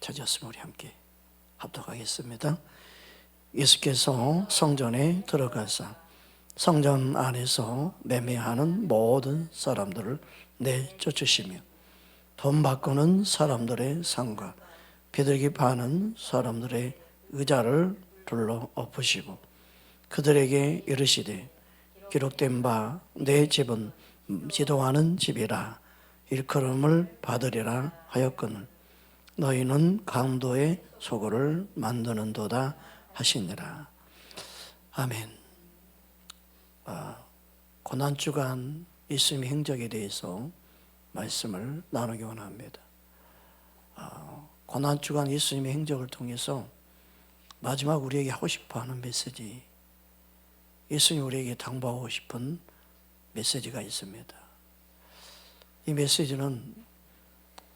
찾았으면 우리 함께 합독하겠습니다. 예수께서 성전에 들어가사 성전 안에서 매매하는 모든 사람들을 내쫓으시며 돈 바꾸는 사람들의 상과 비둘기 파는 사람들의 의자를 둘러 엎으시고 그들에게 이르시되 기록된 바 내 집은 기도하는 집이라 일컬음을 받으리라 하였거늘 너희는 강도의 소굴을 만드는도다 하시니라. 아멘. 고난주간 예수님의 행적에 대해서 말씀을 나누기 원합니다. 고난주간 예수님의 행적을 통해서 마지막 우리에게 하고 싶어하는 메시지, 예수님이 우리에게 당부하고 싶은 메시지가 있습니다. 이 메시지는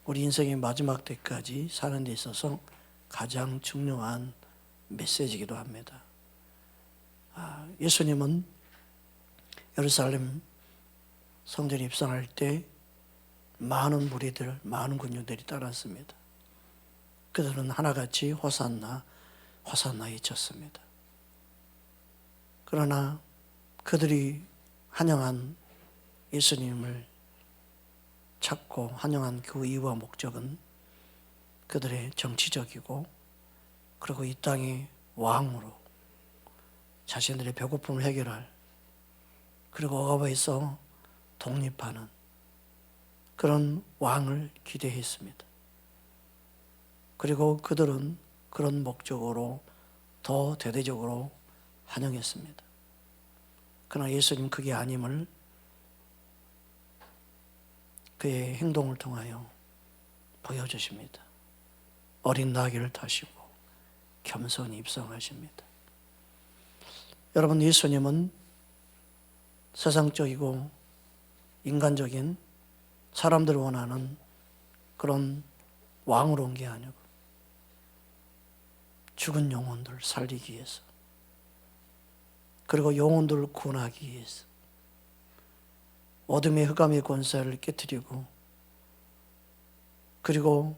우리 인생의 마지막 때까지 사는 데 있어서 가장 중요한 메시지이기도 합니다. 예수님은 예루살렘 성전에 입성할 때 많은 무리들, 많은 군중들이 따랐습니다. 그들은 하나같이 호산나, 호산나 외쳤습니다. 그러나 그들이 환영한 예수님을 찾고 환영한 그 이유와 목적은 그들의 정치적이고 그리고 이 땅의 왕으로 자신들의 배고픔을 해결할 그리고 억압에서 독립하는 그런 왕을 기대했습니다. 그리고 그들은 그런 목적으로 더 대대적으로 환영했습니다. 그러나 예수님 그게 아님을 그의 행동을 통하여 보여주십니다. 어린 나귀를 타시고 겸손히 입성하십니다. 여러분, 예수님은 세상적이고 인간적인 사람들이 원하는 그런 왕으로 온 게 아니고 죽은 영혼들을 살리기 위해서 그리고 영혼들을 구원하기 위해서 어둠의 흑암의 권세를 깨뜨리고 그리고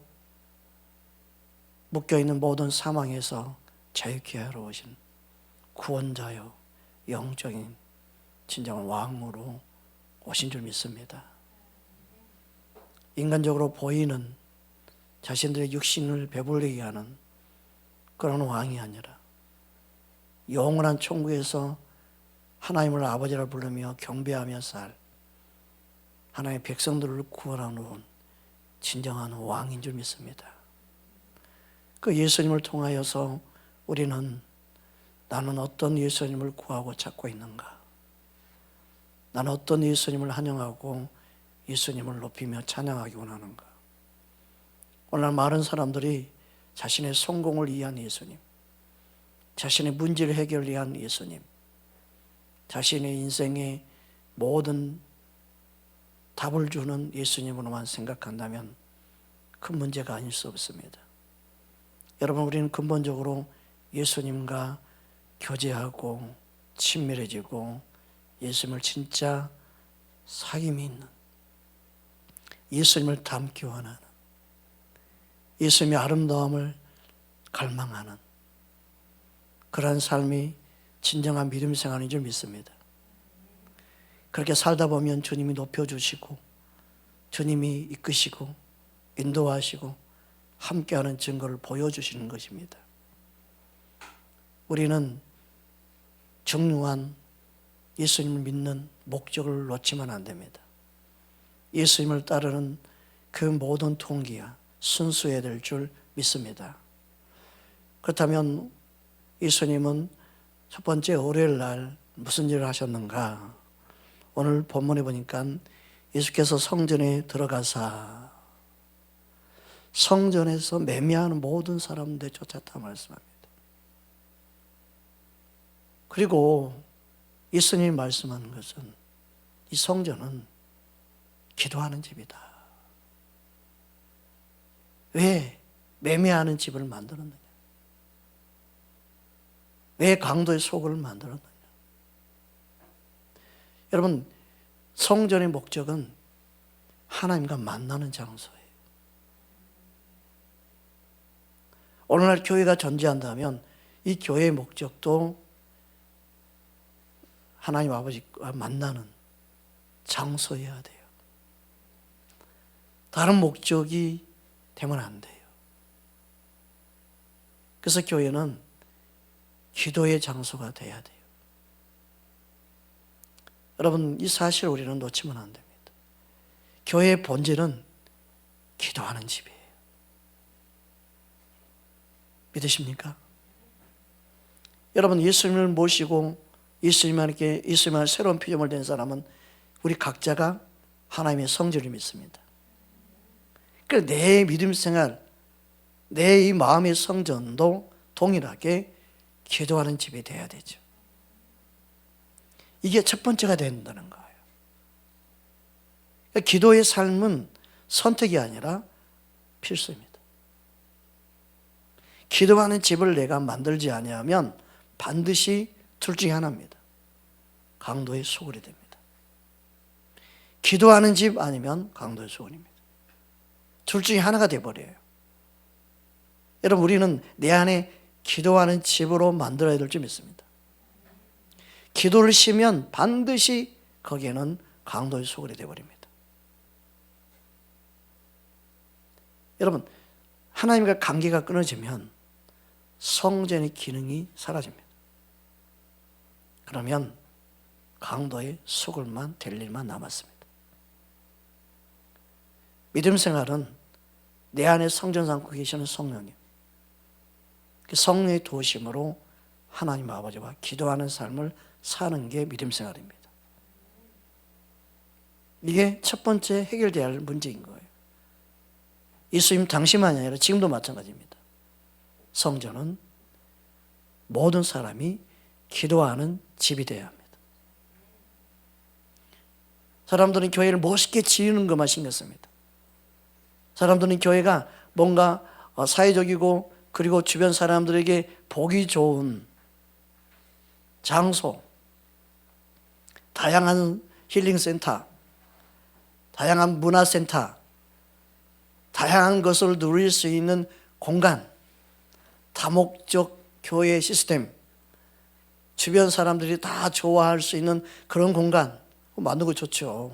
묶여있는 모든 사망에서 자유케 하러 오신 구원자요 영적인 진정한 왕으로 오신 줄 믿습니다. 인간적으로 보이는 자신들의 육신을 배불리게 하는 그런 왕이 아니라 영원한 천국에서 하나님을 아버지라 부르며 경배하며 살 하나님의 백성들을 구원하러 온 진정한 왕인 줄 믿습니다. 그 예수님을 통하여서 우리는 나는 어떤 예수님을 구하고 찾고 있는가? 나는 어떤 예수님을 환영하고 예수님을 높이며 찬양하기 원하는가? 오늘 많은 사람들이 자신의 성공을 위한 예수님, 자신의 문제를 해결을 위한 예수님, 자신의 인생의 모든 답을 주는 예수님으로만 생각한다면 큰 문제가 아닐 수 없습니다. 여러분, 우리는 근본적으로 예수님과 교제하고 친밀해지고 예수님을 진짜 사귐이 있는 예수님을 닮기 원하는 예수님의 아름다움을 갈망하는 그러한 삶이 진정한 믿음 생활인 줄 믿습니다. 그렇게 살다 보면 주님이 높여주시고 주님이 이끄시고 인도하시고 함께하는 증거를 보여주시는 것입니다. 우리는 중요한 예수님을 믿는 목적을 놓치면 안 됩니다. 예수님을 따르는 그 모든 동기야 순수해야 될 줄 믿습니다. 그렇다면 예수님은 첫 번째 월요일 날 무슨 일을 하셨는가? 오늘 본문에 보니까 예수께서 성전에 들어가사 성전에서 매매하는 모든 사람들 쫓았다 말씀합니다. 그리고 예수님이 말씀하는 것은 이 성전은 기도하는 집이다. 왜 매매하는 집을 만들었느냐? 왜 강도의 소굴을 만들었느냐? 여러분, 성전의 목적은 하나님과 만나는 장소예요. 오늘날 교회가 존재한다면 이 교회의 목적도 하나님 아버지와 만나는 장소여야 돼요. 다른 목적이 되면 안 돼요. 그래서 교회는 기도의 장소가 돼야 돼요. 여러분, 이 사실을 우리는 놓치면 안 됩니다. 교회의 본질은 기도하는 집이에요. 믿으십니까? 여러분, 예수님을 모시고 예수님께 새로운 피조물 된 사람은 우리 각자가 하나님의 성전을 믿습니다. 그래서 내 믿음 생활, 내 이 마음의 성전도 동일하게 기도하는 집이 돼야 되죠. 이게 첫 번째가 된다는 거예요. 그러니까 기도의 삶은 선택이 아니라 필수입니다. 기도하는 집을 내가 만들지 아니하면 반드시 둘 중에 하나입니다. 강도의 소굴이 됩니다. 기도하는 집 아니면 강도의 소굴입니다. 둘 중에 하나가 되어버려요. 여러분, 우리는 내 안에 기도하는 집으로 만들어야 될 줄 믿습니다. 기도를 쉬면 반드시 거기에는 강도의 소굴이 되어버립니다. 여러분, 하나님과 관계가 끊어지면 성전의 기능이 사라집니다. 그러면 강도의 소굴만 될 일만 남았습니다. 믿음 생활은 내 안에 성전 삼고 계시는 성령님, 그 성령의 도심으로 하나님 아버지와 기도하는 삶을 사는 게 믿음 생활입니다. 이게 첫 번째 해결돼야 할 문제인 거예요. 예수님 당시만이 아니라 지금도 마찬가지입니다. 성전은 모든 사람이 기도하는 집이 되어야 합니다. 사람들은 교회를 멋있게 지으는 것만 신경 씁니다. 사람들은 교회가 뭔가 사회적이고 그리고 주변 사람들에게 보기 좋은 장소, 다양한 힐링센터, 다양한 문화센터, 다양한 것을 누릴 수 있는 공간, 다목적 교회 시스템, 주변 사람들이 다 좋아할 수 있는 그런 공간 만든 거 좋죠.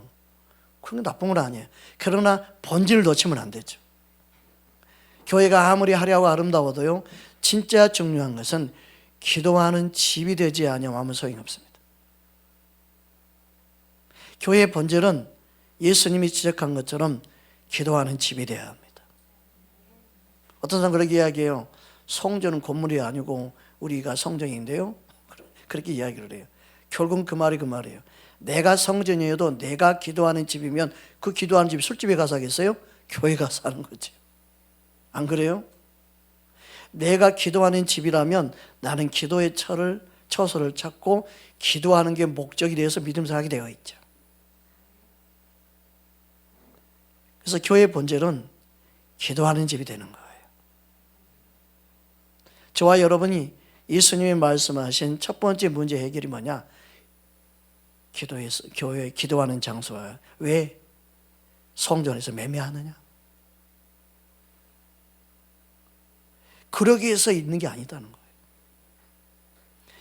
그런 게 나쁜 건 아니에요. 그러나 본질을 놓치면 안 되죠. 교회가 아무리 화려하고 아름다워도요, 진짜 중요한 것은 기도하는 집이 되지 아니하면 소용이 없습니다. 교회의 본질은 예수님이 지적한 것처럼 기도하는 집이 되어야 합니다. 어떤 사람 그렇게 이야기해요. 성전은 건물이 아니고 우리가 성전인데요. 그렇게 이야기를 해요. 결국은 그 말이에요. 내가 성전이어도 내가 기도하는 집이면 그 기도하는 집이 술집에 가서 하겠어요? 교회 가서 하는 거지. 안 그래요? 내가 기도하는 집이라면 나는 기도의 처소를 찾고 기도하는 게 목적이 되어서 믿음 생활이 되어 있죠. 그래서 교회의 본질은 기도하는 집이 되는 거예요. 저와 여러분이 예수님이 말씀하신 첫 번째 문제 해결이 뭐냐? 교회 기도하는 장소야. 왜 성전에서 매매하느냐? 그러기 위해서 있는 게 아니다는 거예요.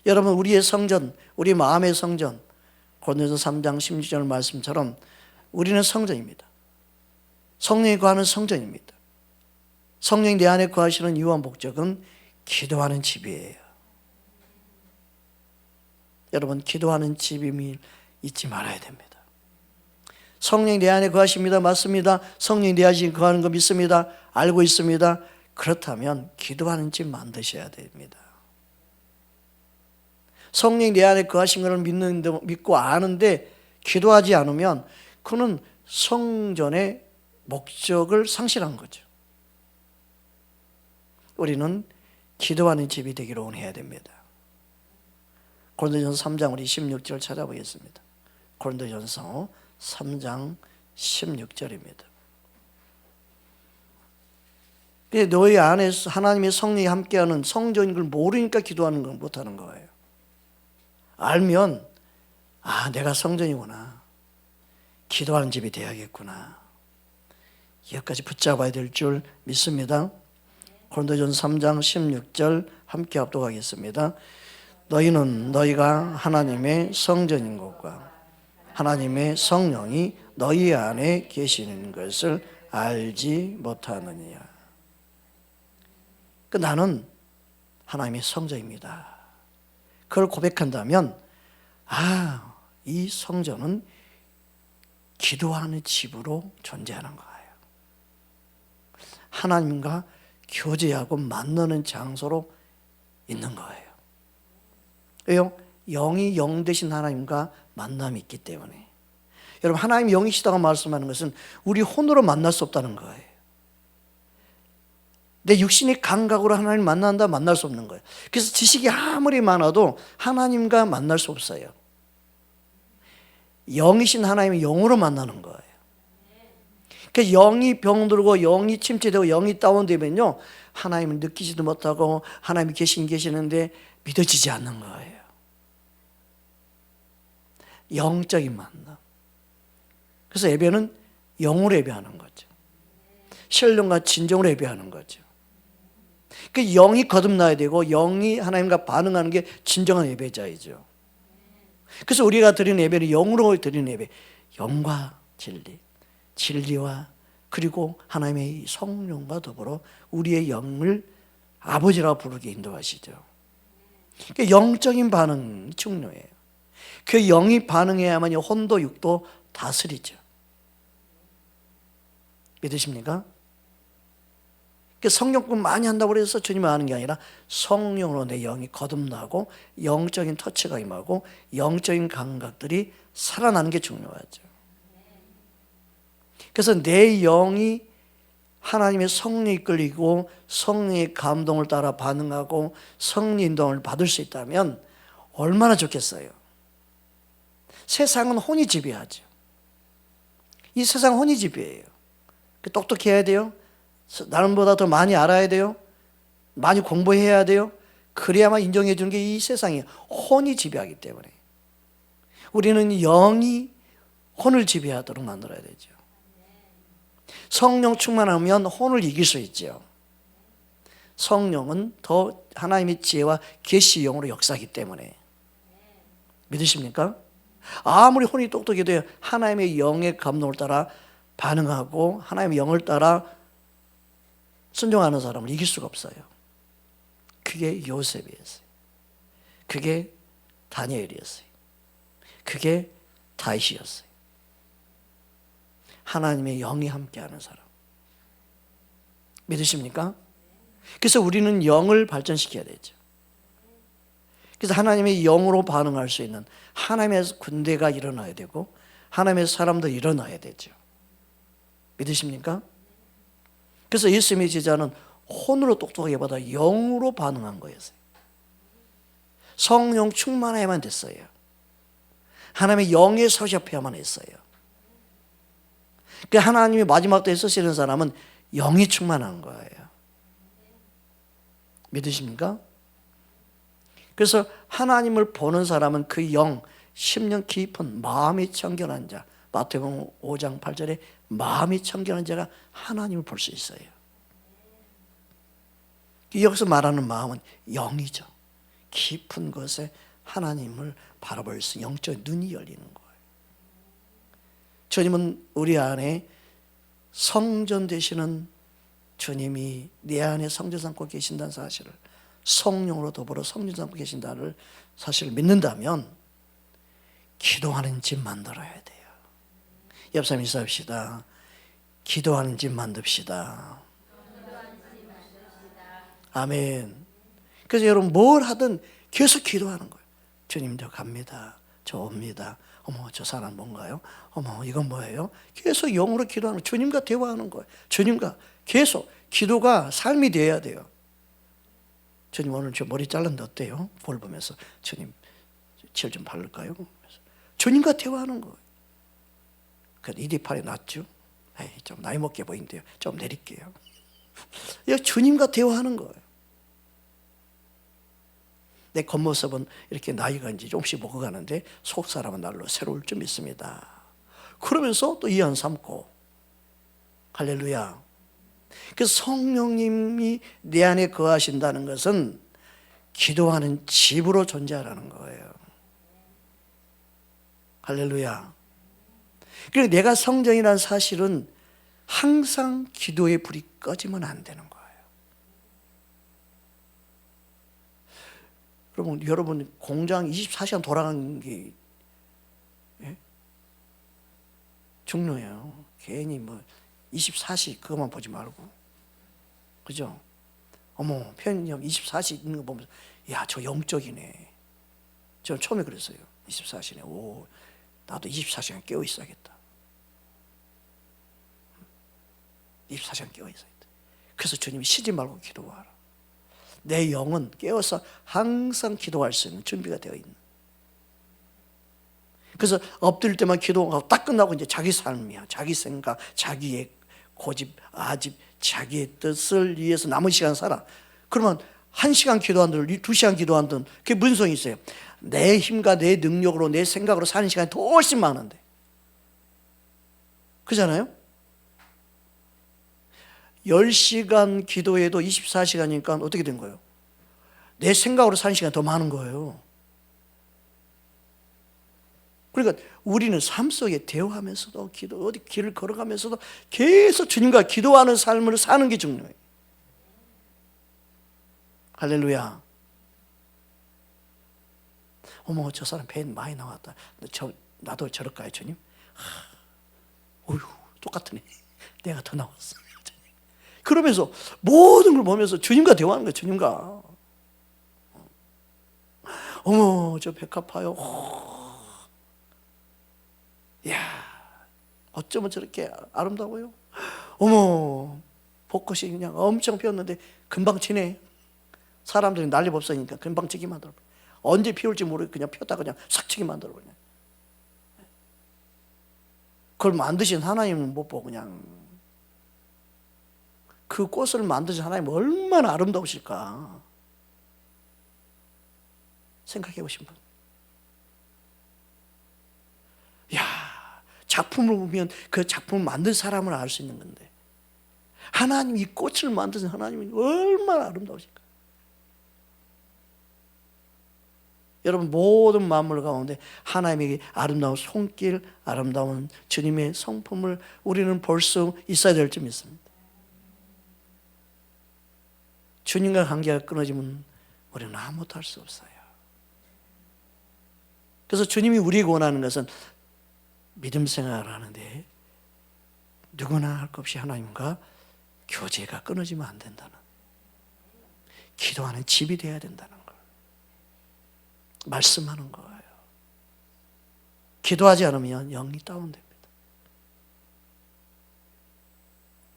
여러분, 우리의 성전, 우리 마음의 성전, 고린도서 3장 16절 말씀처럼 우리는 성전입니다. 성령이 거하는 성전입니다. 성령이 내 안에 거하시는 이유와 목적은 기도하는 집이에요. 여러분, 기도하는 집임을 잊지 말아야 됩니다. 성령이 내 안에 거하십니다. 맞습니다. 성령이 내 안에 거하는 거 믿습니다. 알고 있습니다. 그렇다면 기도하는 집 만드셔야 됩니다. 성령이 내 안에 거하신 것을 믿고 아는데 기도하지 않으면 그는 성전의 목적을 상실한 거죠. 우리는 기도하는 집이 되기를 원해야 됩니다. 고린도전서 3장 우리 16절 찾아보겠습니다. 고린도전서 3장 16절입니다. 너희 안에 하나님의 성령이 함께하는 성전인 걸 모르니까 기도하는 걸 못하는 거예요. 알면 내가 성전이구나. 기도하는 집이 돼야겠구나. 여기까지 붙잡아야 될 줄 믿습니다. 고린도전서 3장 16절 함께 합독하겠습니다. 너희는 너희가 하나님의 성전인 것과 하나님의 성령이 너희 안에 계시는 것을 알지 못하느냐. 나는 하나님의 성전입니다. 그걸 고백한다면 이 성전은 기도하는 집으로 존재하는 거예요. 하나님과 교제하고 만나는 장소로 있는 거예요. 왜요? 영이 영 되신 하나님과 만남이 있기 때문에. 여러분, 하나님이 영이시다고 말씀하는 것은 우리 혼으로 만날 수 없다는 거예요. 내 육신의 감각으로 하나님을 만난다, 만날 수 없는 거예요. 그래서 지식이 아무리 많아도 하나님과 만날 수 없어요. 영이신 하나님이 영으로 만나는 거예요. 그러니까 영이 병들고 영이 침체되고 영이 다운되면요, 하나님을 느끼지도 못하고 하나님이 계시는데 믿어지지 않는 거예요. 영적인 만남. 그래서 예배는 영으로 예배하는 거죠. 신령과 진정으로 예배하는 거죠. 그 영이 거듭나야 되고 영이 하나님과 반응하는 게 진정한 예배자이죠. 그래서 우리가 드리는 예배는 영으로 드리는 예배, 영과 진리, 진리와 그리고 하나님의 성령과 더불어 우리의 영을 아버지라고 부르게 인도하시죠. 그 영적인 반응이 중요해요. 그 영이 반응해야만 혼도 육도 다스리죠. 믿으십니까? 성령꾼 많이 한다고 해서 주님을 아는 게 아니라 성령으로 내 영이 거듭나고 영적인 터치가 임하고 영적인 감각들이 살아나는 게 중요하죠. 그래서 내 영이 하나님의 성령이 끌리고 성령의 감동을 따라 반응하고 성령 인도를 받을 수 있다면 얼마나 좋겠어요. 세상은 혼이 지배하죠. 이 세상은 혼이 지배해요. 똑똑해야 돼요. 나름보다 더 많이 알아야 돼요. 많이 공부해야 돼요. 그래야만 인정해 주는 게 이 세상이에요. 혼이 지배하기 때문에. 우리는 영이 혼을 지배하도록 만들어야 되죠. 성령 충만하면 혼을 이길 수 있죠. 성령은 더 하나님의 지혜와 계시 영으로 역사하기 때문에. 믿으십니까? 아무리 혼이 똑똑해도 하나님의 영의 감동을 따라 반응하고 하나님의 영을 따라 순종하는 사람을 이길 수가 없어요. 그게 요셉이었어요. 그게 다니엘이었어요. 그게 다윗이었어요. 하나님의 영이 함께하는 사람. 믿으십니까? 그래서 우리는 영을 발전시켜야 되죠. 그래서 하나님의 영으로 반응할 수 있는 하나님의 군대가 일어나야 되고 하나님의 사람도 일어나야 되죠. 믿으십니까? 그래서 예수님의 제자는 혼으로 똑똑하기보다 영으로 반응한 거였어요. 성령 충만해야만 됐어요. 하나님의 영에 서접해야만 했어요. 그 하나님이 마지막 때에 쓰시는 사람은 영이 충만한 거예요. 믿으십니까? 그래서 하나님을 보는 사람은 그 영, 심령 깊은 마음이 청결한 자, 마태복음 5장 8절에 마음이 청결한 자가 하나님을 볼 수 있어요. 여기서 말하는 마음은 영이죠. 깊은 곳에 하나님을 바라볼 수 있는 영적 눈이 열리는 거예요. 주님은 우리 안에 성전 되시는 주님이 내 안에 성전 삼고 계신다는 사실을, 성령으로 더불어 성전 삼고 계신다는 사실을 믿는다면 기도하는 집 만들어야 돼요. 옆 사람 인사합시다. 기도하는 집 만듭시다. 아멘. 그래서 여러분 뭘 하든 계속 기도하는 거예요. 주님 저 갑니다. 저 옵니다. 어머 저 사람 뭔가요? 어머 이건 뭐예요? 계속 영으로 기도하는 거예요. 주님과 대화하는 거예요. 주님과 계속 기도가 삶이 되어야 돼요. 주님 오늘 저 머리 잘랐는데 어때요? 볼 보면서 주님 칠 좀 바를까요? 주님과 대화하는 거예요. 그래도 이디팔이 낫죠? 에이, 좀 나이 먹게 보인대요. 좀 내릴게요. 주님과 대화하는 거예요. 내 겉모습은 이렇게 나이가 이제 조금씩 먹어가는데 속 사람은 날로 새로울 좀 있습니다. 그러면서 또 이안 삼고 할렐루야. 그래서 성령님이 내 안에 거하신다는 것은 기도하는 집으로 존재하라는 거예요. 할렐루야. 그리고 내가 성전이라는 사실은 항상 기도의 불이 꺼지면 안 되는 거예요. 여러분 공장 24시간 돌아가는 게 중요해요. 괜히 24시 그것만 보지 말고, 그죠? 어머, 편의점 24시 있는 거 보면서 야, 저 영적이네. 저는 처음에 그랬어요. 24시네. 오, 나도 24시간 깨어 있어야겠다. 24시간 깨어 있어야겠다. 그래서 주님이 쉬지 말고 기도하라. 내 영은 깨어서 항상 기도할 수 있는 준비가 되어 있는. 그래서 엎드릴 때만 기도하고 딱 끝나고 이제 자기 삶이야. 자기 생각, 자기의 고집, 아집, 자기의 뜻을 위해서 남은 시간 살아. 그러면 1시간 기도한들, 2시간 기도한들, 그게 무슨 소용이 있어요? 내 힘과 내 능력으로, 내 생각으로 사는 시간이 더 훨씬 많은데. 그잖아요? 10시간 기도해도 24시간이니까 어떻게 된 거예요? 내 생각으로 사는 시간이 더 많은 거예요. 그러니까 우리는 삶 속에 대화하면서도 어디 길을 걸어가면서도 계속 주님과 기도하는 삶을 사는 게 중요해요. 할렐루야. 어머, 저 사람 배 많이 나왔다. 나도 저럴까요, 주님? 어휴, 똑같으네. 내가 더 나왔어. 그러면서 모든 걸 보면서 주님과 대화하는 거예요. 주님과. 어머, 저 백합화요. 이야, 어쩌면 저렇게 아름다워요. 어머, 벚꽃이 그냥 엄청 피었는데 금방 지네. 사람들이 난리 법석이니까 금방 지게 만들어. 언제 피울지 모르고 그냥 피었다 그냥 싹 치게 만들어 버려. 그걸 만드신 하나님은 못 보고 그냥 그 꽃을 만드신 하나님 얼마나 아름다우실까 생각해 보신 분. 야, 작품을 보면 그 작품을 만든 사람을 알 수 있는 건데 하나님 이 꽃을 만드신 하나님이 얼마나 아름다우실까. 여러분 모든 만물 가운데 하나님에게 아름다운 손길, 아름다운 주님의 성품을 우리는 볼 수 있어야 될 줄 믿습니다. 주님과 관계가 끊어지면 우리는 아무것도 할 수 없어요. 그래서 주님이 우리에게 원하는 것은 믿음 생활을 하는데 누구나 할 것 없이 하나님과 교제가 끊어지면 안 된다는, 기도하는 집이 되어야 된다는 걸 말씀하는 거예요. 기도하지 않으면 영이 다운됩니다.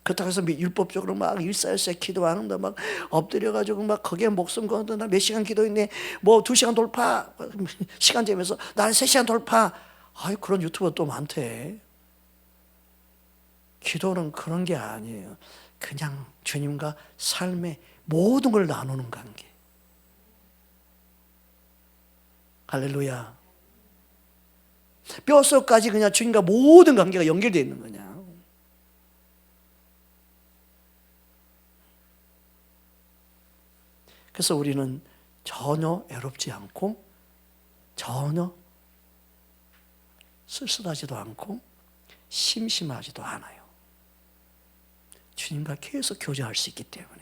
그렇다고 해서 율법적으로 막 일사일사 기도하는데 막 엎드려가지고 막 거기에 목숨 거는데 나 몇 시간 기도했네, 뭐 2시간 돌파, 시간 재면서 나는 3시간 돌파. 아이, 그런 유튜버 또 많대. 기도는 그런 게 아니에요. 그냥 주님과 삶의 모든 걸 나누는 관계. 할렐루야. 뼛속까지 그냥 주님과 모든 관계가 연결되어 있는 거냐. 그래서 우리는 전혀 애롭지 않고 전혀 쓸쓸하지도 않고 심심하지도 않아요. 주님과 계속 교제할 수 있기 때문에.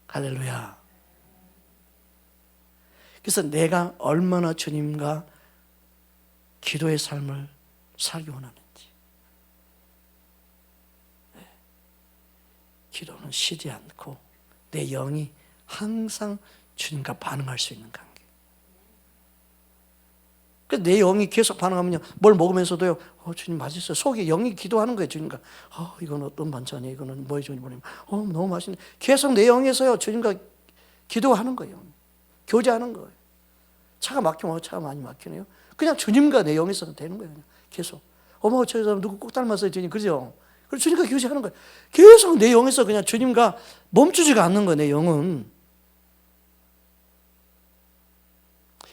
할렐루야. 그래서 내가 얼마나 주님과 기도의 삶을 살기 원하는지. 기도는 쉬지 않고 내 영이 항상 주님과 반응할 수 있는 관계. 그래서 내 영이 계속 반응하면요, 뭘 먹으면서도요, 주님 맛있어요. 속에 영이 기도하는 거예요. 주님과 이건 어떤 반찬이에요? 이거는 뭐예요? 주님 보내면 너무 맛있네. 계속 내 영에서요 주님과 기도하는 거예요. 교제하는 거예요. 차가 막히면 차가 많이 막히네요. 그냥 주님과 내 영에서 되는 거예요. 그냥 계속. 어머, 저 사람 누구 꼭 닮았어요, 주님. 그죠? 그래서 주님과 교제하는 거예요. 계속 내 영에서 그냥 주님과 멈추지가 않는 거예요, 내 영은.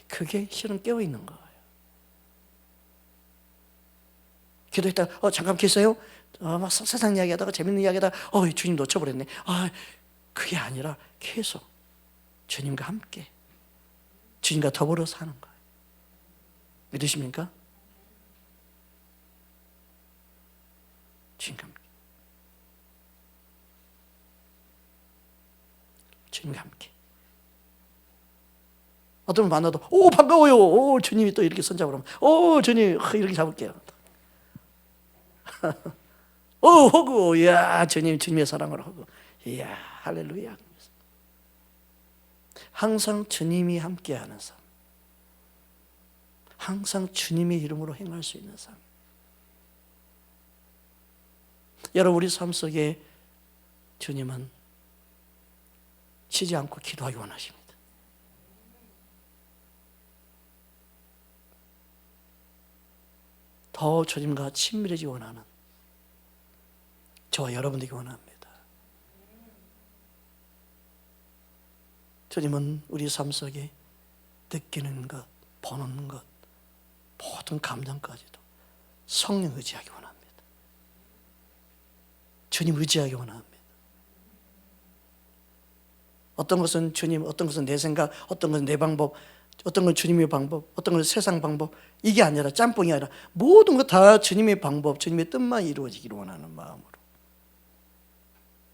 그게 실은 깨어있는 거예요. 기도했다가 잠깐 계세요? 막 세상 이야기하다가 재밌는 이야기하다가 주님 놓쳐버렸네. 그게 아니라 계속 주님과 함께 주님과 더불어 사는 거예요. 믿으십니까? 주님과 함께. 주님과 함께. 어떤 분 만나도 반가워요. 주님이 또 이렇게 손잡으면 주님 이렇게 잡을게요. 허그. 이야 주님 주님의 사랑을 허그. 이야 할렐루야. 항상 주님이 함께하는 삶. 항상 주님의 이름으로 행할 수 있는 삶. 여러분 우리 삶 속에 주님은 쉬지 않고 기도하기 원하십니다. 더 주님과 친밀해지기 원하는 저와 여러분들이 원합니다. 주님은 우리 삶 속에 느끼는 것, 보는 것, 모든 감정까지도 성령 의지하기 원합니다. 주님 의지하기 원합니다. 어떤 것은 주님, 어떤 것은 내 생각, 어떤 것은 내 방법, 어떤 건 주님의 방법, 어떤 건 세상 방법, 이게 아니라 짬뽕이 아니라 모든 것 다 주님의 방법, 주님의 뜻만 이루어지기를 원하는 마음으로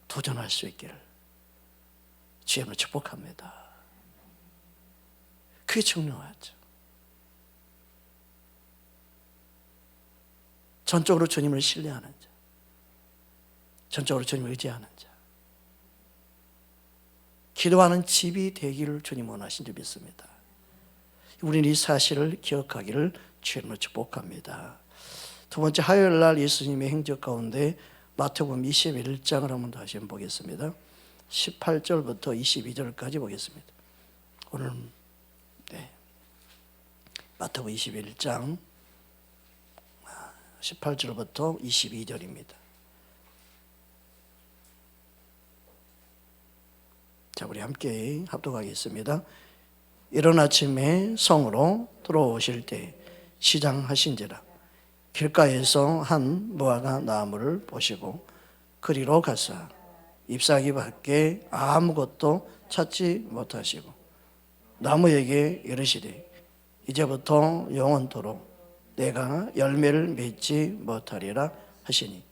도전할 수 있기를 주님을 축복합니다. 그게 중요하죠. 전적으로 주님을 신뢰하는 자, 전적으로 주님을 의지하는 자, 기도하는 집이 되기를 주님 원하신 줄 믿습니다. 우리는 이 사실을 기억하기를 주님을 축복합니다. 두 번째, 화요일 날 예수님의 행적 가운데 마태복음 21장을 한번 다시 한번 보겠습니다. 18절부터 22절까지 보겠습니다. 오늘 마태복음 21장 18절부터 22절입니다. 자, 우리 함께 합독하겠습니다. 이른 아침에 성으로 들어오실 때 시장하신지라 길가에서 한 무화과 나무를 보시고 그리로 가사 잎사귀 밖에 아무것도 찾지 못하시고 나무에게 이르시되 이제부터 영원토록 내가 열매를 맺지 못하리라 하시니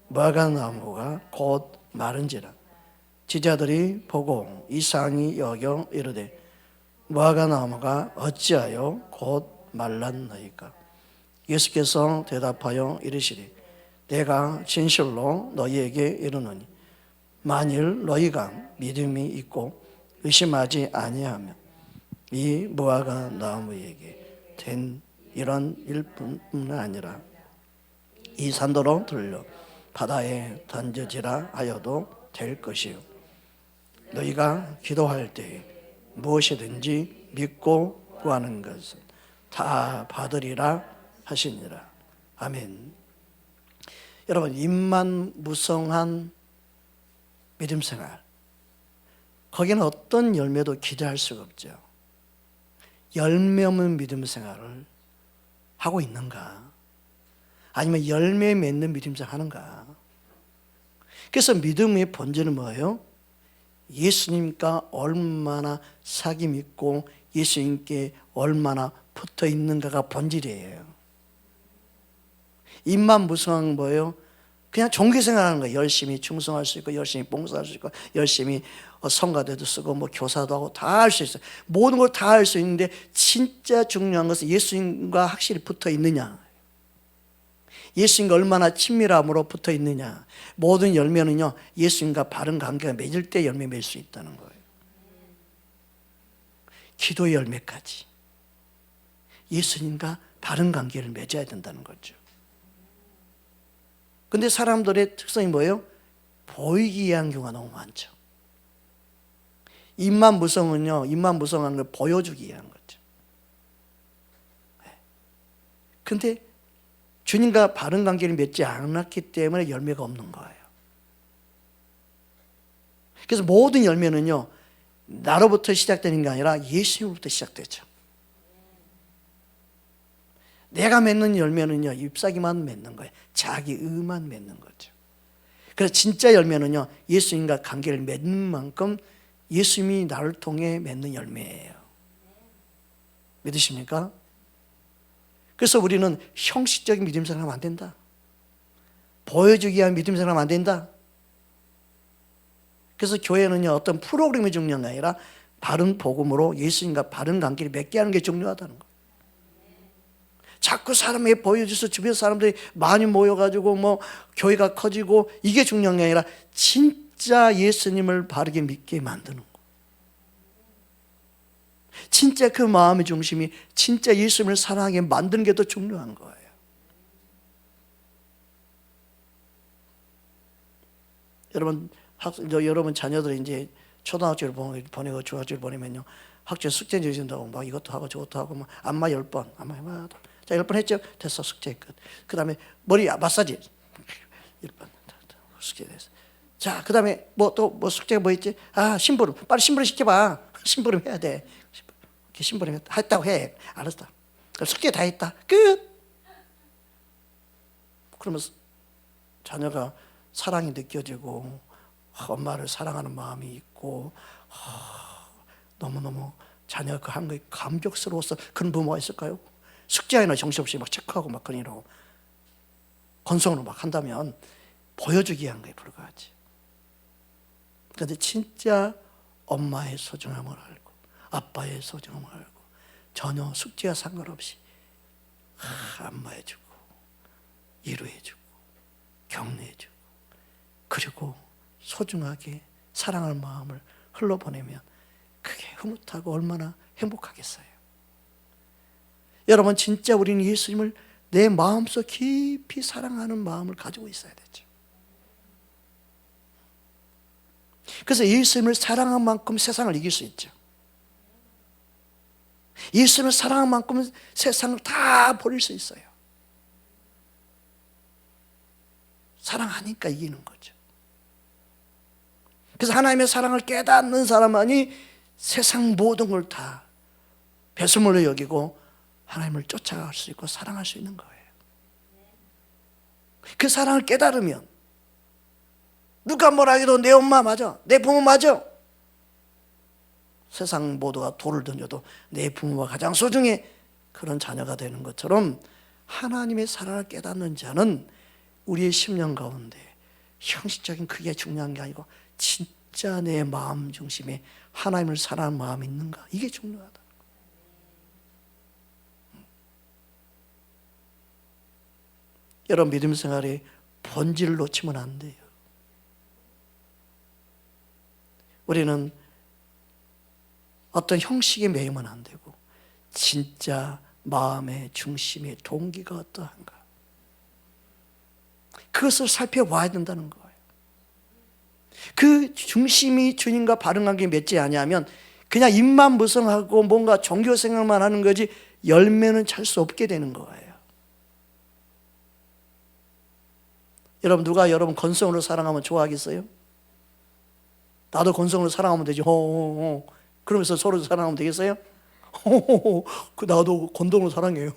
무화과 나무가 곧 마른지라 지자들이 보고 이상히 여겨 이르되 무화과 나무가 어찌하여 곧 말랐나이까. 예수께서 대답하여 이르시되 내가 진실로 너희에게 이르노니 만일 너희가 믿음이 있고 의심하지 아니하면 이 무화과 나무에게 된 이런 일뿐만 아니라 이 산도로 들려 바다에 던져지라 하여도 될 것이요 너희가 기도할 때 무엇이든지 믿고 구하는 것은 다 받으리라 하시니라. 아멘. 여러분, 입만 무성한 믿음 생활, 거기는 어떤 열매도 기대할 수가 없죠. 열매 없는 믿음 생활을 하고 있는가? 아니면 열매 맺는 믿음 생활 하는가? 그래서 믿음의 본질은 뭐예요? 예수님과 얼마나 사귐 있고 예수님께 얼마나 붙어 있는가가 본질이에요. 입만 무성한 뭐예요? 그냥 종교생활하는 거예요. 열심히 충성할 수 있고 열심히 봉사할 수 있고 열심히 성가대도 쓰고 뭐 교사도 하고 다 할 수 있어요. 모든 걸 다 할 수 있는데 진짜 중요한 것은 예수님과 확실히 붙어 있느냐, 예수님과 얼마나 친밀함으로 붙어 있느냐. 모든 열매는요 예수님과 바른 관계가 맺을 때 열매 맺을 수 있다는 거예요. 기도의 열매까지 예수님과 바른 관계를 맺어야 된다는 거죠. 근데 사람들의 특성이 뭐예요? 보이기 위한 경우가 너무 많죠. 입만 무성은요, 입만 무성한 걸 보여주기 위한 거죠. 근데 주님과 바른 관계를 맺지 않았기 때문에 열매가 없는 거예요. 그래서 모든 열매는요 나로부터 시작되는 게 아니라 예수님으로부터 시작되죠. 내가 맺는 열매는요, 잎사귀만 맺는 거예요. 자기 의만 맺는 거죠. 그래서 진짜 열매는요, 예수님과 관계를 맺는 만큼 예수님이 나를 통해 맺는 열매예요. 믿으십니까? 그래서 우리는 형식적인 믿음 생활하면 안 된다. 보여주기 위한 믿음 생활하면 안 된다. 그래서 교회는요, 어떤 프로그램이 중요한 게 아니라 바른 복음으로 예수님과 바른 관계를 맺게 하는 게 중요하다는 거예요. 자꾸 사람에게 보여줘서 주변 사람들이 많이 모여가지고 뭐 교회가 커지고 이게 중요한 게 아니라 진짜 예수님을 바르게 믿게 만드는 거. 진짜 그 마음의 중심이 진짜 예수님을 사랑하게 만드는 게 더 중요한 거예요. 여러분 자녀들이 이제 초등학교를 보내고 중학교를 보내면요, 학교 숙제 내준다고 막 이것도 하고 저것도 하고 막 안마 10번, 안마 해봐. 자, 10번 했죠? 됐어, 숙제 끝. 그 다음에 머리 마사지 10번 숙제 됐어. 자, 그 다음에 뭐 숙제가 뭐 있지? 아, 심부름. 빨리 심부름 시켜봐. 심부름 해야 돼. 심부름 했다고 해. 알았다. 숙제 다 했다. 끝. 그러면서 자녀가 사랑이 느껴지고 엄마를 사랑하는 마음이 있고 너무너무 자녀가 그 한 거에 감격스러워서 그런 부모가 있을까요? 숙제에는 정신없이 막 체크하고 막 그러고 건성으로 막 한다면 보여주기 위한 거에 불과하지. 그런데 진짜 엄마의 소중함을 알고 아빠의 소중함을 알고 전혀 숙제와 상관없이 안마해주고 위로해주고 격려해주고 그리고 소중하게 사랑할 마음을 흘러보내면 그게 흐뭇하고 얼마나 행복하겠어요. 여러분, 진짜 우리는 예수님을 내 마음속 깊이 사랑하는 마음을 가지고 있어야 되죠. 그래서 예수님을 사랑한 만큼 세상을 이길 수 있죠. 예수님을 사랑한 만큼 세상을 다 버릴 수 있어요. 사랑하니까 이기는 거죠. 그래서 하나님의 사랑을 깨닫는 사람만이 세상 모든 걸 다 배설물로 여기고 하나님을 쫓아갈 수 있고 사랑할 수 있는 거예요. 그 사랑을 깨달으면 누가 뭐라 해도 내 엄마 맞아, 내 부모 맞아. 세상 모두가 돌을 던져도 내 부모가 가장 소중해. 그런 자녀가 되는 것처럼 하나님의 사랑을 깨닫는 자는 우리의 심령 가운데 형식적인 그게 중요한 게 아니고 진짜 내 마음 중심에 하나님을 사랑하는 마음이 있는가, 이게 중요하다. 여러분, 믿음 생활에 본질을 놓치면 안 돼요. 우리는 어떤 형식에 매이면 안 되고 진짜 마음의 중심의 동기가 어떠한가, 그것을 살펴봐야 된다는 거예요. 그 중심이 주님과 바른 관계에 맺지 아니하면 그냥 입만 무성하고 뭔가 종교 생각만 하는 거지 열매는 찰 수 없게 되는 거예요. 여러분, 누가 여러분 건성으로 사랑하면 좋아하겠어요? 나도 건성으로 사랑하면 되지. 호호호. 그러면서 서로 사랑하면 되겠어요? 호호호. 나도 건성으로 사랑해요.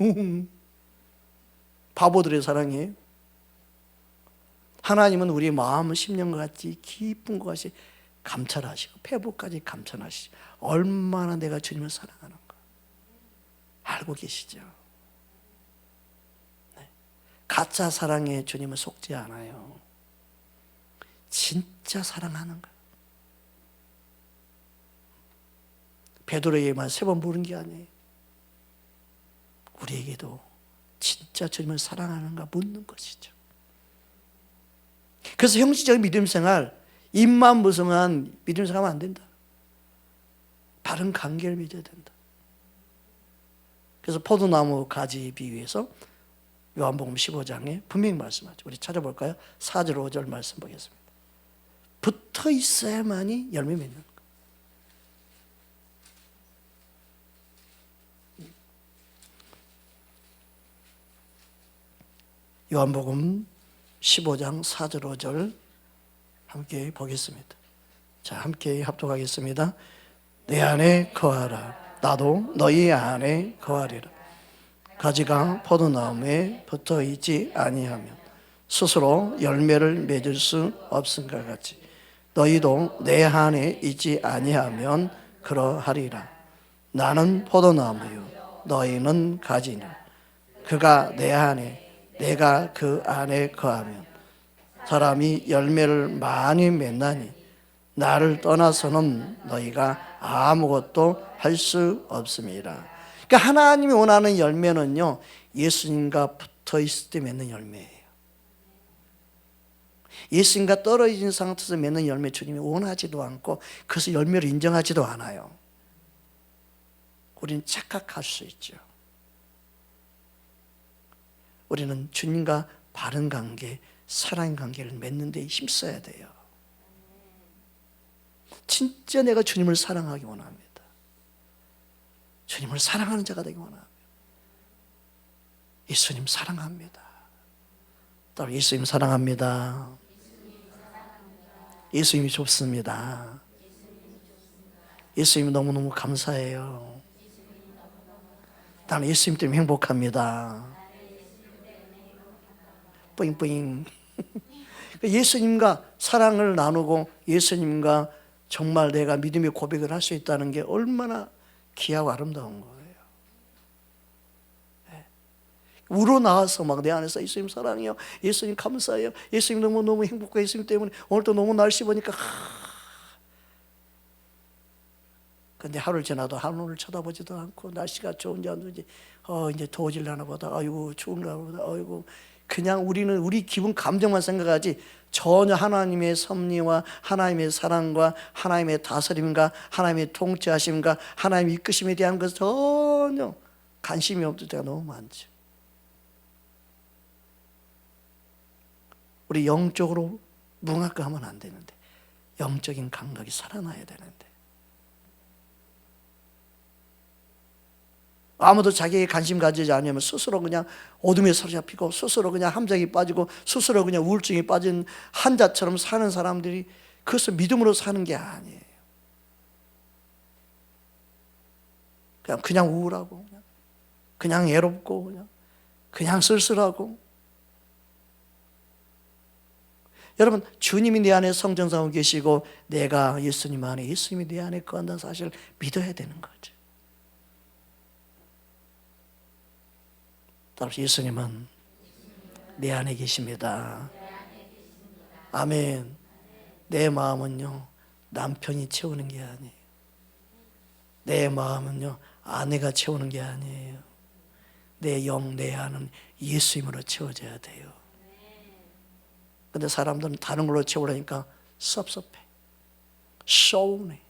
바보들의 사랑이에요. 하나님은 우리 마음을 심령과 같이 기쁜 것 같이 감찰하시고 폐부까지 감찰하시고 얼마나 내가 주님을 사랑하는가 알고 계시죠? 네. 가짜 사랑에 주님은 속지 않아요. 진짜 사랑하는 거. 베드로에게만 3번 물은 게 아니에요. 우리에게도 진짜 주님을 사랑하는가 묻는 것이죠. 그래서 형식적인 믿음 생활, 입만 무성한 믿음 생활하면 안 된다. 바른 관계를 맺어야 된다. 그래서 포도나무 가지 비유에서 요한복음 15장에 분명히 말씀하죠. 우리 찾아볼까요? 4절 5절 말씀 보겠습니다. 붙어 있어야만이 열매 맺는 거. 요한복음 15장 4절 5절 함께 보겠습니다. 자, 함께 합독하겠습니다. 내 안에 거하라. 나도 너희 안에 거하리라. 가지가 포도나무에 붙어 있지 아니하면 스스로 열매를 맺을 수 없음과 같이 너희도 내 안에 있지 아니하면 그러하리라. 나는 포도나무요 너희는 가지니라. 그가 내 안에 내가 그 안에 거하면 사람이 열매를 많이 맺나니 나를 떠나서는 너희가 아무것도 할 수 없음이라. 그러니까 하나님이 원하는 열매는요, 예수님과 붙어 있을 때 맺는 열매예요. 예수님과 떨어진 상태에서 맺는 열매 주님이 원하지도 않고 그래서 열매를 인정하지도 않아요. 우리는 착각할 수 있죠. 우리는 주님과 바른 관계, 사랑의 관계를 맺는 데 힘써야 돼요. 진짜 내가 주님을 사랑하기 원합니다. 주님을 사랑하는 자가 되기 원합니다. 예수님 사랑합니다. 따로 예수님 사랑합니다. 예수님이 좋습니다. 예수님이 너무너무 감사해요. 나는 예수님 때문에 행복합니다. 뿌잉뿌잉. 예수님과 사랑을 나누고 예수님과 정말 내가 믿음의 고백을 할 수 있다는 게 얼마나 귀하고 아름다운 거예요. 우러 나와서 막 내 안에서 예수님 사랑해요, 예수님 감사해요, 예수님 너무너무 행복해, 예수님 때문에 오늘도 너무 날씨 보니까 근데 하루를 지나도 하늘을 쳐다보지도 않고 날씨가 좋은지 안 좋은지 이제 더워질려나 보다, 아이고 추운가 보다, 아이고 그냥 우리는 우리 기분 감정만 생각하지 전혀 하나님의 섭리와 하나님의 사랑과 하나님의 다스림과 하나님의 통치하심과 하나님의 이끄심에 대한 것 전혀 관심이 없을 때가 너무 많죠. 우리 영적으로 뭉학가하면 안 되는데 영적인 감각이 살아나야 되는데 아무도 자기에게 관심 가지지 않으면 스스로 그냥 어둠에 사로잡히고 스스로 그냥 함정이 빠지고 스스로 그냥 우울증에 빠진 한자처럼 사는 사람들이 그것을 믿음으로 사는 게 아니에요. 그냥 우울하고 그냥 외롭고 그냥 쓸쓸하고. 여러분, 주님이 내 안에 성전사하고 계시고 내가 예수님 안에, 예수님이 내 안에 거한다는 사실을 믿어야 되는 거죠. 따라서 예수님은 내 안에 계십니다. 아멘. 내 마음은요 남편이 채우는 게 아니에요. 내 마음은요 아내가 채우는 게 아니에요. 내 영, 내 안은 예수님으로 채워져야 돼요. 근데 사람들은 다른 걸로 채우려니까 섭섭해, 서운해.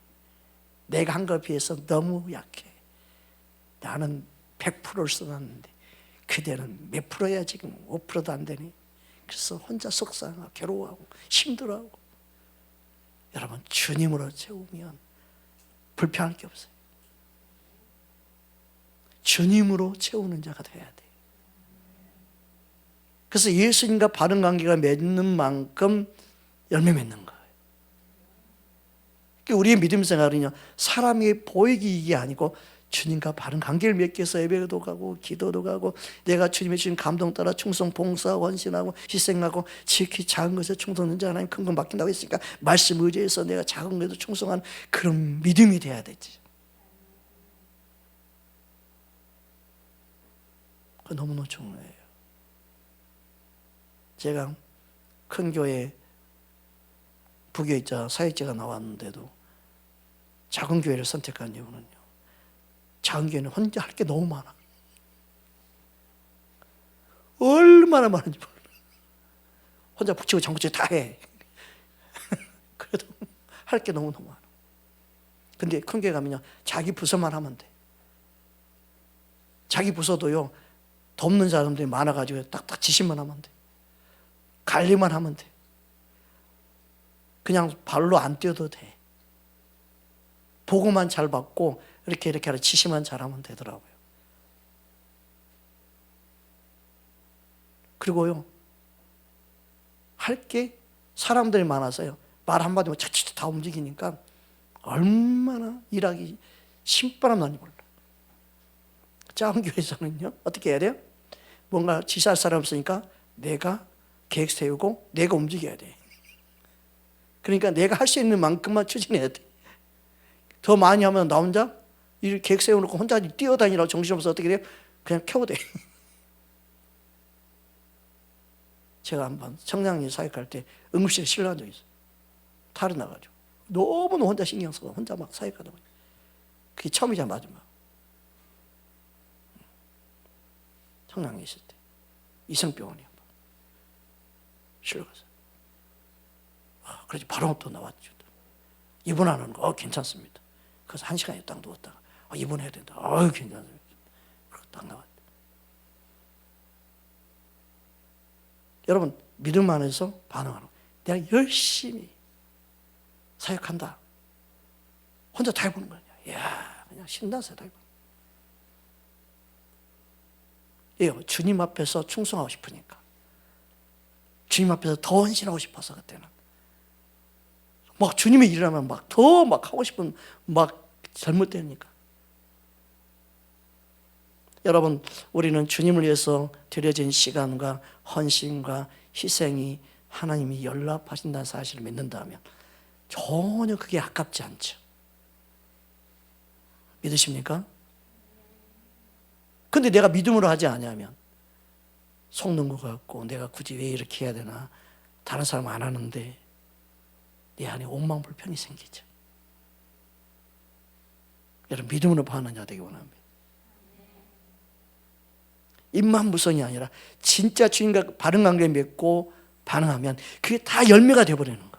내가 한 것에 비해서 너무 약해. 나는 100%를 써놨는데 그대는 몇 프로야 지금 5%도 안 되니. 그래서 혼자 속상하고 괴로워하고 힘들어하고. 여러분, 주님으로 채우면 불편할 게 없어요. 주님으로 채우는 자가 돼야 돼요. 그래서 예수님과 바른 관계가 맺는 만큼 열매 맺는 거예요. 우리의 믿음 생활은요 사람이 보이기 이게 아니고 주님과 바른 관계를 맺기 위해서 예배도 가고 기도도 가고 내가 주님의 주신 감동 따라 충성, 봉사, 헌신하고 희생하고 지극히 작은 것에 충성하는 자 하나님 큰 건 맡긴다고 했으니까 말씀 의지해서 내가 작은 것에도 충성한 그런 믿음이 돼야 되지. 그거 너무너무 중요해요. 제가 큰 교회 부교육자 사역자가 나왔는데도 작은 교회를 선택한 이유는요 작은 교회는 혼자 할 게 너무 많아. 얼마나 많은지 몰라. 혼자 북치고 장구치고 다 해. 그래도 할 게 너무너무 많아. 근데 큰 교회 가면요 자기 부서만 하면 돼. 자기 부서도요 돕는 사람들이 많아가지고 딱딱 지시만 하면 돼. 관리만 하면 돼. 그냥 발로 안 뛰어도 돼. 보고만 잘 받고 이렇게 하라 지시만 잘하면 되더라고요. 그리고요 할 게 사람들이 많아서요 말 한마디면 차차차 다 움직이니까 얼마나 일하기 신바람 나는지 몰라. 작은 교회에서는요, 어떻게 해야 돼요? 뭔가 지시할 사람 없으니까 내가 계획 세우고 내가 움직여야 돼. 그러니까 내가 할 수 있는 만큼만 추진해야 돼. 더 많이 하면 나 혼자 이 계획 세워놓고 혼자 뛰어다니라고 정신없어서 어떻게 돼요? 그냥 켜도 돼. 제가 한번 청량리 사역할 때 응급실에 실려간 적이 있어요. 탈이 나가지고 너무너무 혼자 신경 쓰고 혼자 막 사역하다 보니 그게 처음이자 마지막. 청량리 있을 때 이성병원에 실려가서 그래서 바로 또 나왔죠. 입원하는 거 괜찮습니다. 그래서 1시간에 딱 누웠다가 입원해야 된다. 괜찮습니다. 그리고 딱 나왔죠. 여러분 믿음 안에서 반응하는 거. 내가 열심히 사역한다. 혼자 다 해보는 거야. 이야, 그냥 신나서 다 해보는 거야. 주님 앞에서 충성하고 싶으니까. 주님 앞에서 더 헌신하고 싶어서 그때는. 막 주님의 일을 하면 막 더 막 하고 싶은 막 잘못되니까. 여러분, 우리는 주님을 위해서 드려진 시간과 헌신과 희생이 하나님이 연락하신다는 사실을 믿는다면 전혀 그게 아깝지 않죠. 믿으십니까? 근데 내가 믿음으로 하지 않으면 속는 것 같고 내가 굳이 왜 이렇게 해야 되나, 다른 사람 안 하는데 내 안에 원망불편이 생기죠. 여러분 믿음으로 반응하는 자 되기 원합니다. 입만무성이 아니라 진짜 주님과 바른 관계 맺고 반응하면 그게 다 열매가 되어버리는 거예요.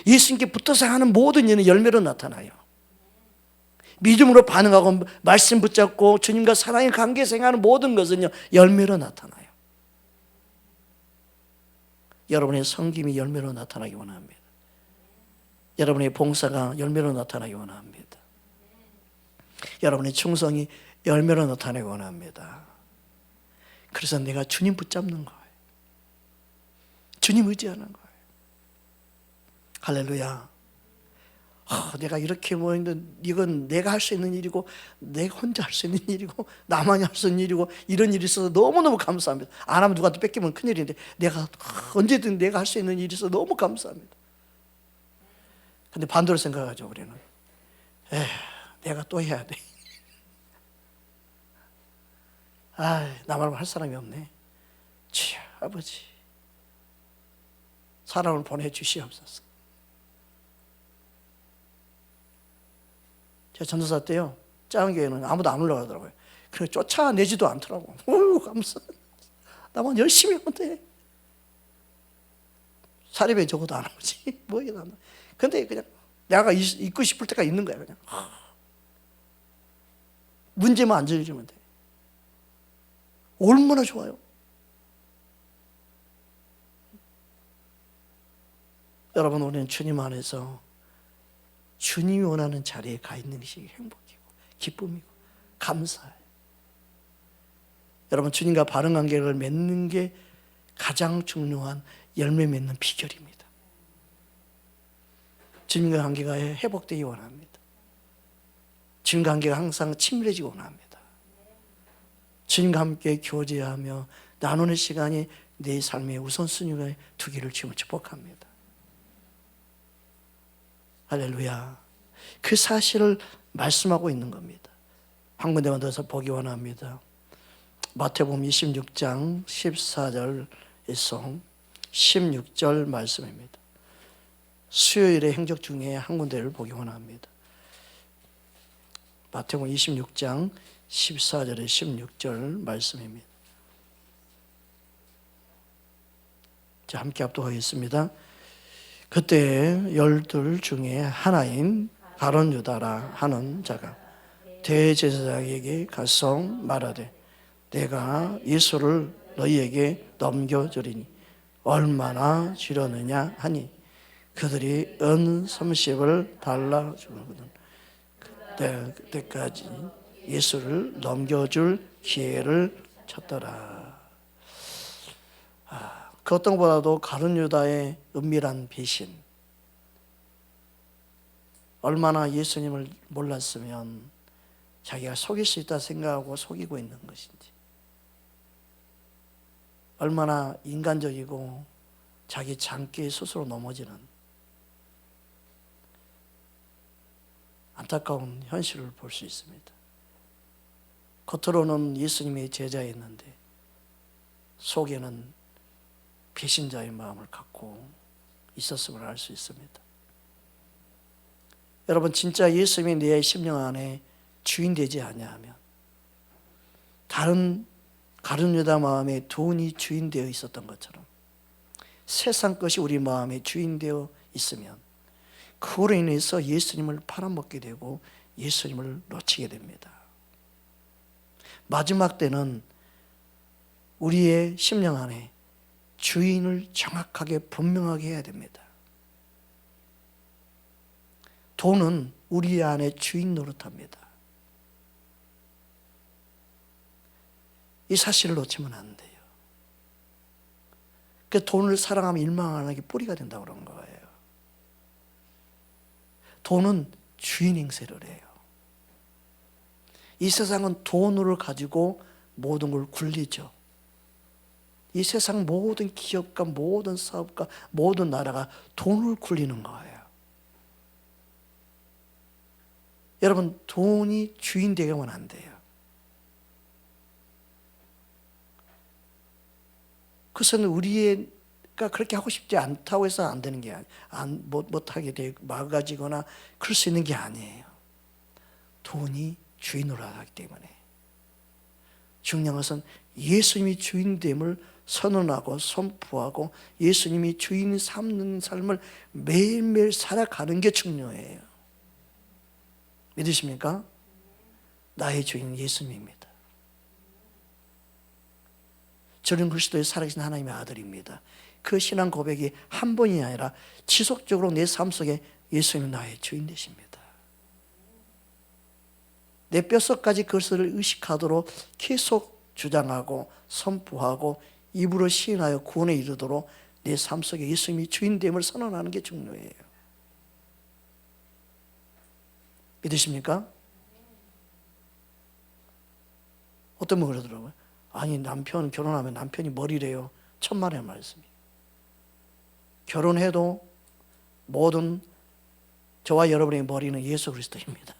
예수님께 붙어서 하는 모든 일은 열매로 나타나요. 믿음으로 반응하고 말씀 붙잡고 주님과 사랑의 관계 생활하는 모든 것은요 열매로 나타나요. 여러분의 섬김이 열매로 나타나기 원합니다. 여러분의 봉사가 열매로 나타나기 원합니다. 여러분의 충성이 열매로 나타나기 원합니다. 그래서 내가 주님 붙잡는 거예요. 주님 의지하는 거예요. 할렐루야. 내가 이렇게 모였는데 이건 내가 할 수 있는 일이고 내가 혼자 할 수 있는 일이고 나만이 할 수 있는 일이고 이런 일이 있어서 너무너무 감사합니다. 안 하면 누구한테 뺏기면 큰일인데 내가 언제든 내가 할 수 있는 일이 있어서 너무 감사합니다. 근데 반대로 생각하죠. 우리는 내가 또 해야 돼. 나 말고 할 사람이 없네. 주여 아버지 사람을 보내주시옵소서. 제가 전도사 때요 작은 교회는 아무도 안 올라가더라고요. 그래 쫓아내지도 않더라고. 감사. 나만 열심히 하면 돼. 사립에 적어도 안 오지. 뭐 이게 안 나. 근데 그냥 내가 있고 싶을 때가 있는 거야. 그냥 문제만 안 제기주면 돼. 얼마나 좋아요. 여러분 우리는 주님 안에서 주님이 원하는 자리에 가 있는 것이 행복이고 기쁨이고 감사해요. 여러분 주님과 바른 관계를 맺는 게 가장 중요한 열매 맺는 비결입니다. 주님과 관계가 회복되기 원합니다. 주님과 관계가 항상 친밀해지기 원합니다. 주님과 함께 교제하며 나누는 시간이 내 삶의 우선순위가 두기를 주님을 축복합니다. 할렐루야. 그 사실을 말씀하고 있는 겁니다. 한 군데만 더서 보기 원합니다. 마태복음 26장 14절에서 16절 말씀입니다. 수요일의 행적 중에 한 군데를 보기 원합니다. 마태복음 26장 14절에 16절 말씀입니다. 자, 함께 합독하겠습니다. 그때 12 중에 하나인 가룟 유다라 하는 자가 대제사장에게 가서 말하되 내가 예수를 너희에게 넘겨주리니 얼마나 주려느냐 하니 그들이 은 30을 달라주거든. 그때까지 예수를 넘겨줄 기회를 찾더라. 그 어떤 것보다도 가룟 유다의 은밀한 배신, 얼마나 예수님을 몰랐으면 자기가 속일 수 있다 생각하고 속이고 있는 것인지, 얼마나 인간적이고 자기 장기에 스스로 넘어지는 안타까운 현실을 볼 수 있습니다. 겉으로는 예수님의 제자였는데 속에는 배신자의 마음을 갖고 있었음을 알 수 있습니다. 여러분, 진짜 예수님이 내 심령 안에 주인 되지 아니하면 다른 가룟 유다 마음에 돈이 주인 되어 있었던 것처럼 세상 것이 우리 마음에 주인 되어 있으면 그로 인해서 예수님을 팔아먹게 되고 예수님을 놓치게 됩니다. 마지막 때는 우리의 심령 안에 주인을 정확하게 분명하게 해야 됩니다. 돈은 우리 안에 주인 노릇합니다. 이 사실을 놓치면 안 돼요. 그 돈을 사랑하면 일망하는 게 뿌리가 된다고 그런 거예요. 돈은 주인 행세를 해요. 이 세상은 돈을 가지고 모든 걸 굴리죠. 이 세상 모든 기업가, 모든 사업가, 모든 나라가 돈을 굴리는 거예요. 여러분, 돈이 주인 되게만 안 돼요. 그것은 우리가 그렇게 하고 싶지 않다고 해서 안 되는 게 못하게 되고 막아지거나 그럴 수 있는 게 아니에요. 돈이 주인으로 하기 때문에. 중요한 것은 예수님이 주인됨을 선언하고 선포하고 예수님이 주인 삼는 삶을 매일매일 살아가는 게 중요해요. 믿으십니까? 나의 주인은 예수님입니다. 저는 그리스도의 살아계신 하나님의 아들입니다. 그 신앙 고백이 한 번이 아니라 지속적으로 내 삶 속에 예수님은 나의 주인 되십니다. 내 뼛속까지 그것을 의식하도록 계속 주장하고 선포하고 입으로 시인하여 구원에 이르도록 내 삶 속에 예수님이 주인됨을 선언하는 게 중요해요. 믿으십니까? 어떤 분 그러더라고요. 아니, 남편 결혼하면 남편이 머리래요. 천만의 말씀이에요. 결혼해도 모든 저와 여러분의 머리는 예수 그리스도입니다.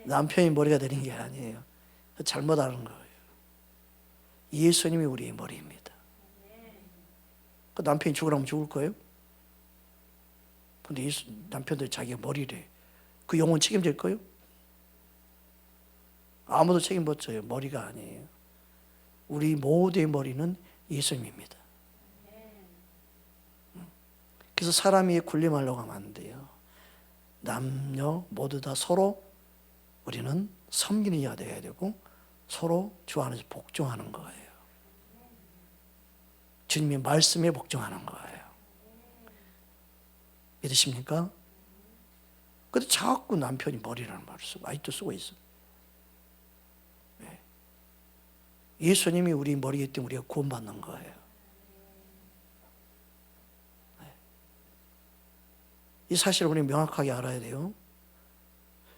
남편이 머리가 되는 게 아니에요. 잘못 아는 거예요. 예수님이 우리의 머리입니다. 그 남편이 죽으라면 죽을 거예요? 근데 남편들 자기가 머리래. 그 영혼 책임질 거예요? 아무도 책임 못 져요. 머리가 아니에요. 우리 모두의 머리는 예수님입니다. 그래서 사람이 군림하려고 하면 안 돼요. 남녀 모두 다 서로 우리는 섬기는 이가 되어야 되고 서로 주 안에서 복종하는 거예요. 주님의 말씀에 복종하는 거예요. 믿으십니까? 근데 자꾸 남편이 머리라는 말을 쓰고 아직도 쓰고 있어요. 예수님이 우리 머리이기 때문에 우리가 구원받는 거예요. 이 사실을 우리 명확하게 알아야 돼요.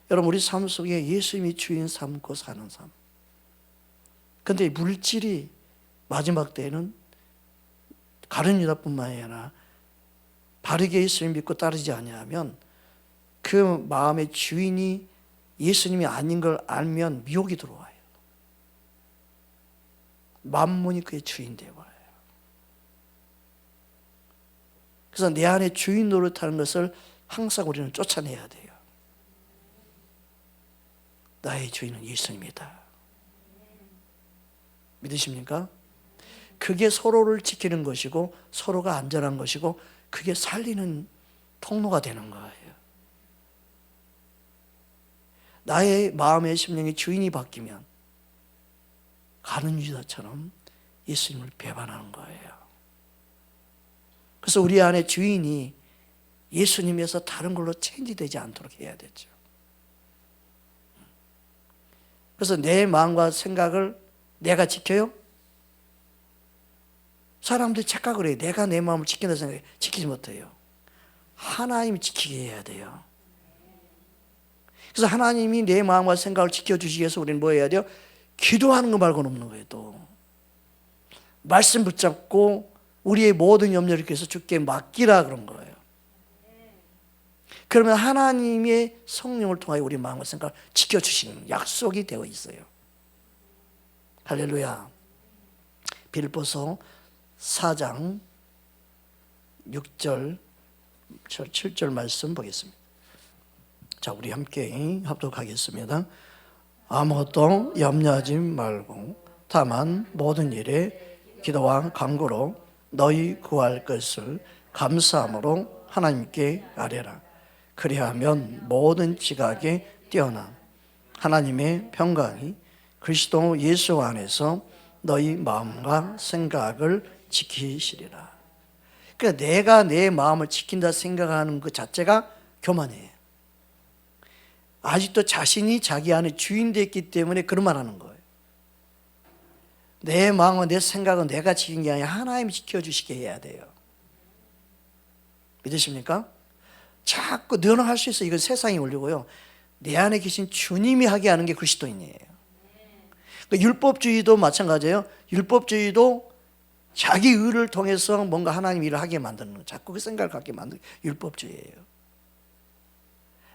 여러분, 우리 삶 속에 예수님이 주인 삼고 사는 삶. 근데 물질이 마지막 때에는 가룟 유다뿐만 아니라 바르게 예수님 믿고 따르지 아니하면 그 마음의 주인이 예수님이 아닌 걸 알면 미혹이 들어와요. 만문이 그의 주인 되어버려요. 그래서 내 안에 주인 노릇하는 것을 항상 우리는 쫓아내야 돼요. 나의 주인은 예수님이다. 믿으십니까? 그게 서로를 지키는 것이고 서로가 안전한 것이고 그게 살리는 통로가 되는 거예요. 나의 마음의 심령의 주인이 바뀌면 가룟 유다처럼 예수님을 배반하는 거예요. 그래서 우리 안에 주인이 예수님에서 다른 걸로 체인지되지 않도록 해야 되죠. 그래서 내 마음과 생각을 내가 지켜요? 사람들이 착각을 해요. 내가 내 마음을 지킨다 생각해. 지키지 못해요. 하나님이 지키게 해야 돼요. 그래서 하나님이 내 마음과 생각을 지켜주시기 위해서 우리는 뭐 해야 돼요? 기도하는 거 말고는 없는 거예요. 또 말씀 붙잡고 우리의 모든 염려를 이렇게 해서 주께 맡기라 그런 거예요. 그러면 하나님의 성령을 통하여 우리 마음과 생각을 지켜주시는 약속이 되어 있어요. 할렐루야. 빌립보서 4장 6절 7절 말씀 보겠습니다. 자, 우리 함께 합독하겠습니다. 아무것도 염려하지 말고 다만 모든 일에 기도와 간구로 너희 구할 것을 감사함으로 하나님께 아뢰라. 그리하면 모든 지각에 뛰어난 하나님의 평강이 그리스도 예수 안에서 너희 마음과 생각을 지키시리라. 그러니까 내가 내 마음을 지킨다 생각하는 그 자체가 교만이에요. 아직도 자신이 자기 안에 주인 됐기 때문에 그런 말 하는 거예요. 내 마음과 내 생각은 내가 지킨 게 아니라 하나님이 지켜주시게 해야 돼요. 믿으십니까? 자꾸 너는 할 수 있어. 이건 세상이 올리고요. 내 안에 계신 주님이 하게 하는 게 그리스도인이에요. 그러니까 율법주의도 마찬가지예요. 율법주의도 자기 의를 통해서 뭔가 하나님 일을 하게 만드는 거예요. 자꾸 그 생각을 갖게 만드는 게 율법주의예요.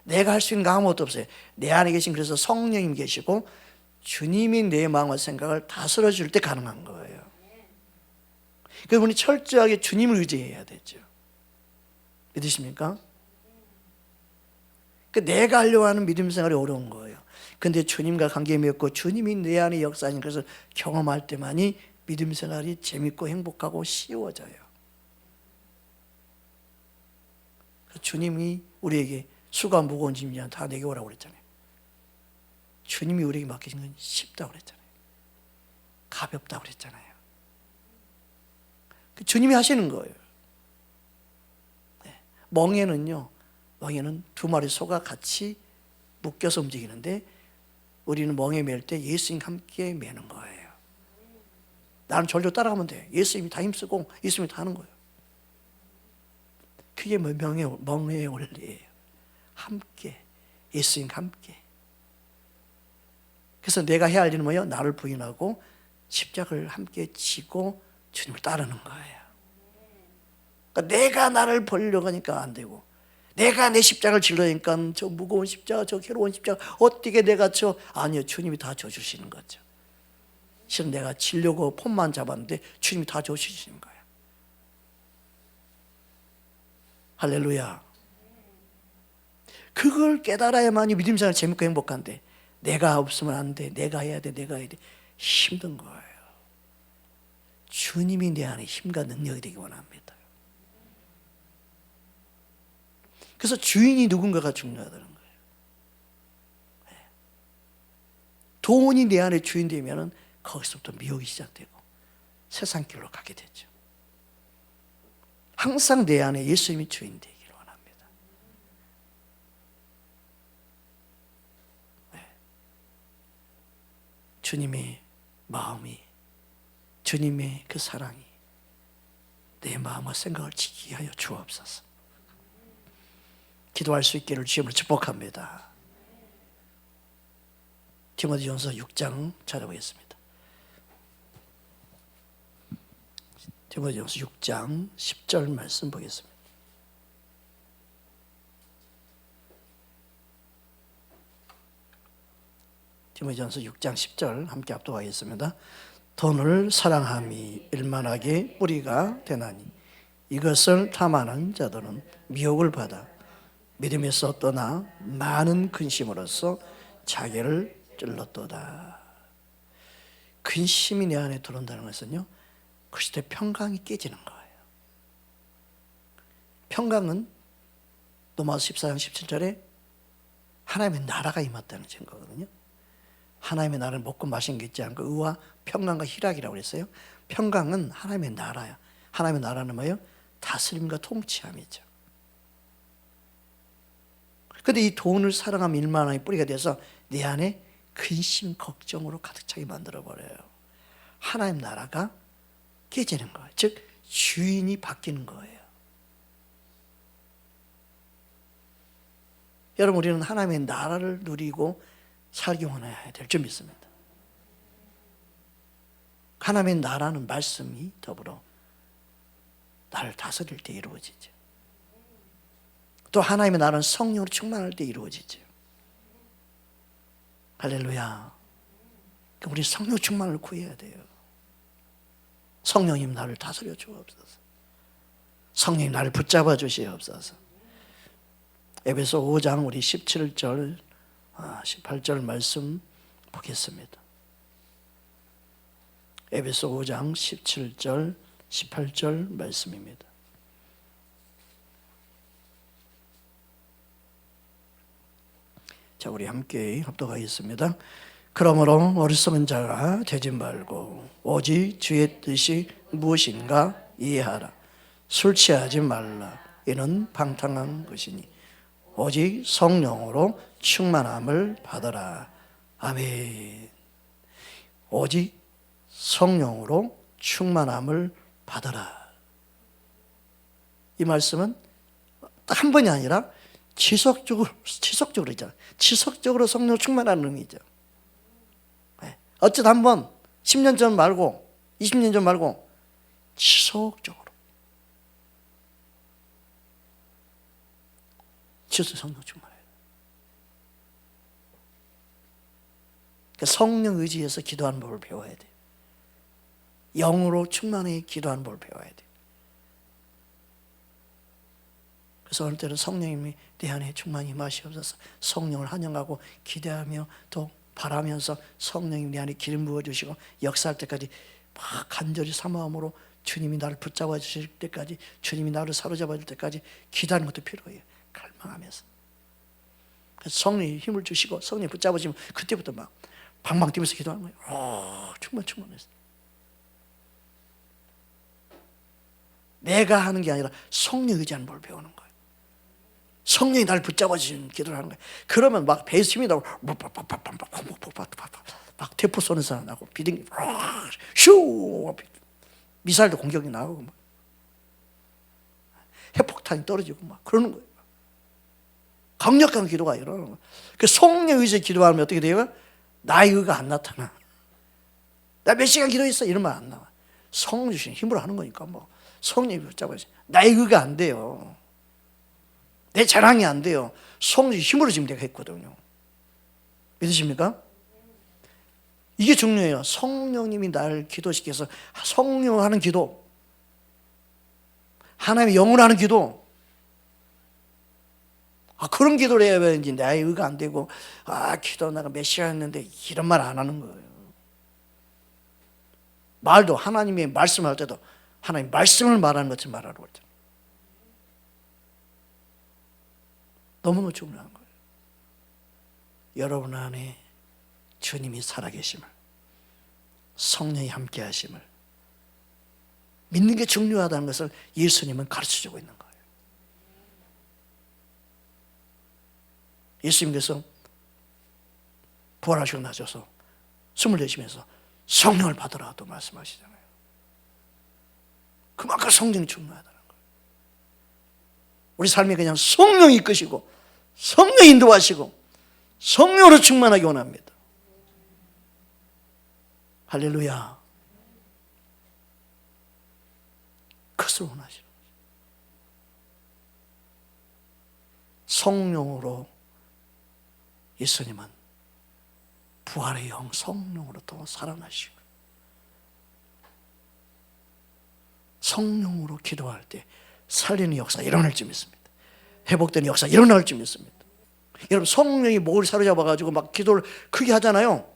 내가 할 수 있는 거 아무것도 없어요. 내 안에 계신 그래서 성령님 계시고 주님이 내 마음과 생각을 다스려 줄 때 가능한 거예요. 그래서 우리 철저하게 주님을 의지해야 되죠. 믿으십니까? 내가 하려고 하는 믿음 생활이 어려운 거예요. 근데 주님과 관계 맺고 주님이 내 안에 역사하신 것을 경험할 때만이 믿음 생활이 재밌고 행복하고 쉬워져요. 주님이 우리에게 수가 무거운 짐이야 다 내게 오라고 그랬잖아요. 주님이 우리에게 맡기신 건 쉽다고 그랬잖아요. 가볍다고 그랬잖아요. 주님이 하시는 거예요. 멍에는 두 마리 소가 같이 묶여서 움직이는데 우리는 멍에 맬 때 예수님과 함께 매는 거예요. 나는 절로 따라가면 돼. 예수님이 다 힘쓰고 예수님이 다 하는 거예요. 그게 멍의 원리예요. 함께, 예수님과 함께. 그래서 내가 해야 할 일은 뭐예요? 나를 부인하고 십자가를 함께 지고 주님을 따르는 거예요. 그러니까 내가 나를 버리려고 하니까 안 되고, 내가 내 십자가를 질러니까 저 무거운 십자가, 저 괴로운 십자가 어떻게 내가 아니요, 주님이 다 져주시는 거죠. 실은 내가 지려고 폰만 잡았는데 주님이 다 져주시는 거예요. 할렐루야. 그걸 깨달아야만이 믿음 생활 재밌고 행복한데 내가 없으면 안 돼, 내가 해야 돼, 내가 해야 돼, 힘든 거예요. 주님이 내 안에 힘과 능력이 되기 원합니다. 그래서 주인이 누군가가 중요하다는 거예요. 돈이 내 안에 주인 되면 거기서부터 미혹이 시작되고 세상 길로 가게 되죠. 항상 내 안에 예수님이 주인 되기를 원합니다. 주님의 마음이, 주님의 그 사랑이 내 마음과 생각을 지키게 하여 주옵소서. 기도할 수 있기를 주님을 축복합니다. 디모데전서 6장 찾아보겠습니다. 디모데전서 6장 10절 말씀 보겠습니다. 디모데전서 6장 10절 함께 합독하겠습니다. 돈을 사랑함이 일만하게 뿌리가 되나니 이것을 탐하는 자들은 미혹을 받아 믿음에서 떠나 많은 근심으로써 자기를 찔렀도다. 근심이 내 안에 들어온다는 것은요, 그리스도의 평강이 깨지는 거예요. 평강은 로마서 14장 17절에 하나님의 나라가 임했다는 증거거든요. 하나님의 나라를 먹고 마신 게 있지 않고 의와 평강과 희락이라고 그랬어요. 평강은 하나님의 나라야. 하나님의 나라는 뭐예요? 다스림과 통치함이죠. 그런데 이 돈을 사랑하면 일만하게 뿌리가 돼서 내 안에 근심, 걱정으로 가득 차게 만들어버려요. 하나님 나라가 깨지는 거예요. 즉 주인이 바뀌는 거예요. 여러분, 우리는 하나님의 나라를 누리고 살기 원해야 될 줄 믿습니다. 하나님의 나라는 말씀이 더불어 나를 다스릴 때 이루어지죠. 또 하나님의 나라는 성령으로 충만할 때 이루어지죠. 할렐루야. 우리 성령 충만을 구해야 돼요. 성령님 나를 다스려 주옵소서. 성령님 나를 붙잡아 주시옵소서. 에베소 5장 우리 17절 18절 말씀 보겠습니다. 에베소 5장 17절 18절 말씀입니다. 자, 우리 함께 합독하겠습니다. 그러므로 어리석은 자가 되지 말고 오직 주의 뜻이 무엇인가 이해하라. 술 취하지 말라. 이는 방탕한 것이니 오직 성령으로 충만함을 받아라. 아멘. 오직 성령으로 충만함을 받아라. 이 말씀은 딱 한 번이 아니라 지속적으로 있잖아요. 지속적으로 성령 충만하는 의미죠. 어쨌든 한 번, 10년 전 말고 20년 전 말고 지속적으로 성령 충만해요. 그러니까 성령 의지에서 기도하는 법을 배워야 돼요. 영으로 충만히 기도하는 법을 배워야 돼요. 그래서 어느 때는 성령님이 내 안에 충만히 임하시옵소서. 성령을 환영하고 기대하며 또 바라면서 성령님 내 안에 기름 부어주시고 역사할 때까지 막 간절히 사모함으로 주님이 나를 붙잡아 주실 때까지, 주님이 나를 사로잡아 줄 때까지 기도하는 것도 필요해요. 갈망하면서. 그래서 성령이 힘을 주시고 성령이 붙잡으시면 그때부터 막 방방 뛰면서 기도하는 거예요. 충만했어. 내가 하는 게 아니라 성령 의지하는 법을 배우는 거예요. 성령이 나를 붙잡아 주시는 기도를 하는 거예요. 그러면 막 배에 힘이 나고 막 대포 쏘는 사람 나고 비딩 슈 미사일도 공격이 나오고 막 핵폭탄이 떨어지고 막 그러는 거예요. 강력한 기도가 일어나는 거예요. 그 성령 의지에 기도하면 어떻게 돼요? 나의 의가 안 나타나. 나 몇 시간 기도했어 이런 말 안 나와. 성령 주신 힘으로 하는 거니까 뭐 성령이 붙잡아야지. 나의 의가 안 돼요. 내 자랑이 안 돼요. 성령의 힘으로 지금 내가 했거든요. 믿으십니까? 이게 중요해요. 성령님이 나를 기도시켜서 성령을 하는 기도, 하나님의 영을 하는 기도, 그런 기도를 해야 왠지 나의 의가 안 되고 기도 내가 몇 시간 했는데 이런 말 안 하는 거예요. 말도 하나님의 말씀을 할 때도 하나님 말씀을 말하는 것처럼 말하라고 했잖아요. 너무너무 중요한 거예요. 여러분 안에 주님이 살아계심을, 성령이 함께 하심을 믿는 게 중요하다는 것을 예수님은 가르쳐주고 있는 거예요. 예수님께서 부활하시고 나셔서 숨을 내쉬면서 성령을 받으라 또 말씀하시잖아요. 그만큼 성령이 중요하다는 거예요. 우리 삶이 그냥 성령이 이끄시고 성령이 인도하시고 성령으로 충만하기 원합니다. 할렐루야. 그것을 원하시는 거죠. 성령으로 예수님은 부활의 영 성령으로 또 살아나시고 성령으로 기도할 때 살리는 역사 일어날 줄 믿습니다. 회복되는 역사 일어날 줄 믿습니다. 여러분 성령이 목을 사로잡아가지고 막 기도를 크게 하잖아요.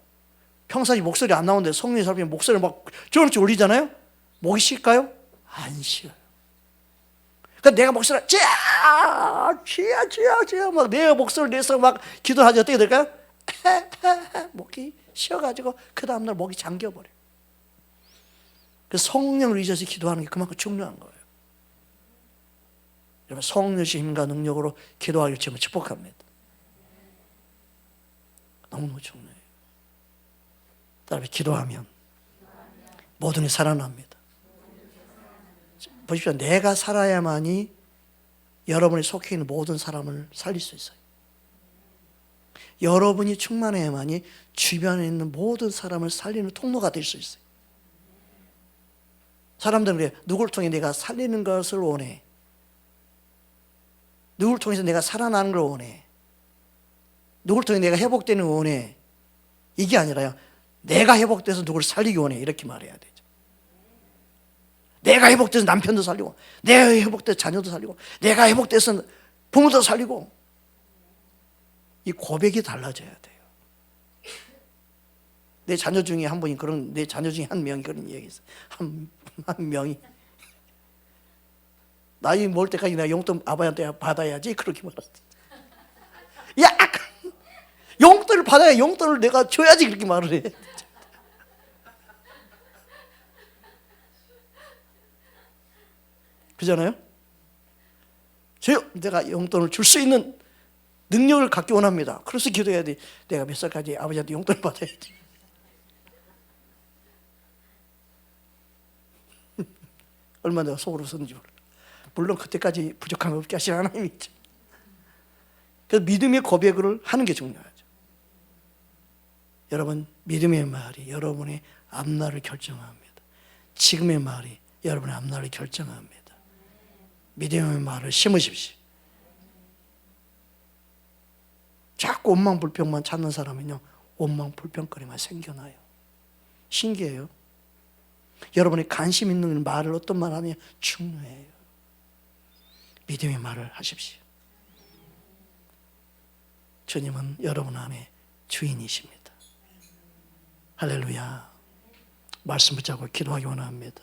평상시 목소리 안 나오는데 성령이 사로잡으면 목소리를 막 저렇게 올리잖아요. 목이 쉴까요? 안 쉬어요. 그러니까 내가 목소리를 쥐야 막 내 목소리를 내서 막 기도하지 어떻게 될까요? 목이 쉬어가지고 그 다음날 목이 잠겨버려요. 그래서 성령을 의지해서 기도하는 게 그만큼 중요한 거예요. 여러분 성령의 힘과 능력으로 기도하기를 주님은 축복합니다. 너무너무 중요해요. 따라서 기도하면 모든 게 살아납니다. 보십시오. 내가 살아야만이 여러분이 속해 있는 모든 사람을 살릴 수 있어요. 여러분이 충만해야만이 주변에 있는 모든 사람을 살리는 통로가 될 수 있어요. 사람들은 그래, 누굴 통해 내가 살리는 것을 원해. 누굴 통해서 내가 살아나는 걸 원해. 누굴 통해 내가 회복되는 걸 원해. 이게 아니라요, 내가 회복돼서 누굴 살리기 원해. 이렇게 말해야 되죠. 내가 회복돼서 남편도 살리고, 내가 회복돼서 자녀도 살리고, 내가 회복돼서 부모도 살리고. 이 고백이 달라져야 돼요. 내 자녀 중에 한 분이 내 자녀 중에 한 명이 그런 얘기했어요. 한 명이 나이 먹을 때까지 내가 용돈 아버지한테 받아야지, 그렇게 말했어. 야, 용돈을 받아야 용돈을 내가 줘야지, 그렇게 말을 해. 그잖아요? 내가 용돈을 줄 수 있는 능력을 갖기 원합니다. 그래서 기도해야 돼. 내가 몇 살까지 아버지한테 용돈을 받아야지. 얼마나 내가 속으로 썼는지 몰라. 물론 그때까지 부족함이 없게 하시는 하나님이 있죠. 그래서 믿음의 고백을 하는 게 중요하죠. 여러분, 믿음의 말이 여러분의 앞날을 결정합니다. 지금의 말이 여러분의 앞날을 결정합니다. 믿음의 말을 심으십시오. 자꾸 원망불평만 찾는 사람은요, 원망불평거리만 생겨나요. 신기해요. 여러분이 관심 있는 말을 어떤 말 하느냐 중요해요. 믿음의 말을 하십시오. 주님은 여러분 안에 주인이십니다. 할렐루야. 말씀 붙잡고 기도하기 원합니다.